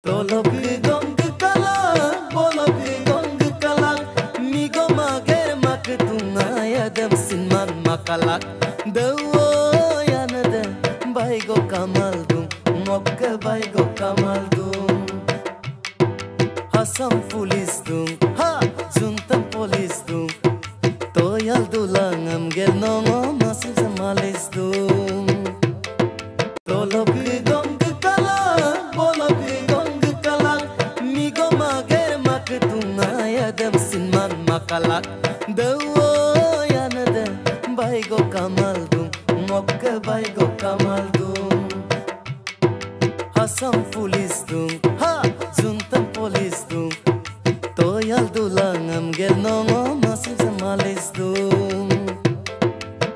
Tolok gong kala, bolok gong kala, migo mager mak tungaya dem sinman makalak. Dewo yanade, baigo kamal dum, mokka baigo kamal dum. Hasam pulis dum, ha, juntam polis dum. Toyal dulang am gel nongo masil samalis dum. Tolok gong kala, bolok gong kala, migo mager mak tungaya dem sinman makalak. Dewo yanade, baigo kamal dum, mokka baigo kamal dum. Hasam pulis dum, ha, juntam polis dum. Toyal dulang am gel nongo masil samalis dum.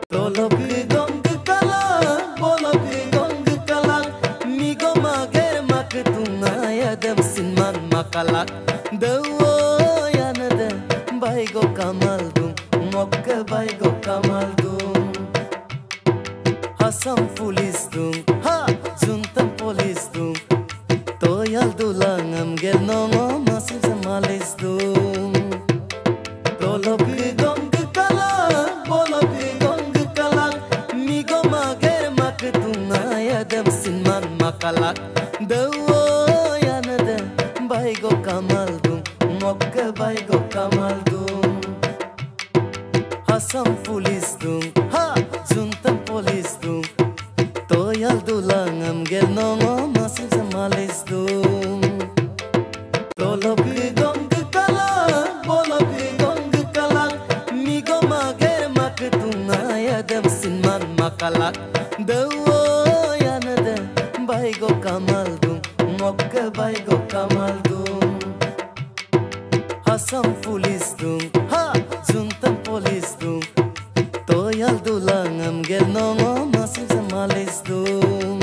Tolok gong kala, bolok gong kala, migo mager mak tungaya dem sinman makalak. Dewo yanade, baigo kamal dum, mokka baigo kamal dum. Hasam pulis dum, ha, juntam polis dum. Toyal dulang am gel nongo masil samalis dum. Tolok gong kala, bolok gong kala, migo mager mak tungaya dem sinman makalak. Dewo yanade, baigo kamal dum, mokka baigo kamal dum. Hasam pulis dum, ha, juntam polis dum. Toyal dulang am gel nongo masil samalis dum. Tolok gong kala, bolok gong kala, migo mager mak tungaya dem sinman makalak. Dewo yanade, baigo kamal dum, mokka baigo kamal dum. Hasam pulis dum, ha, juntam polis dum. Toyal dulang am gel nongo masil samalis dum.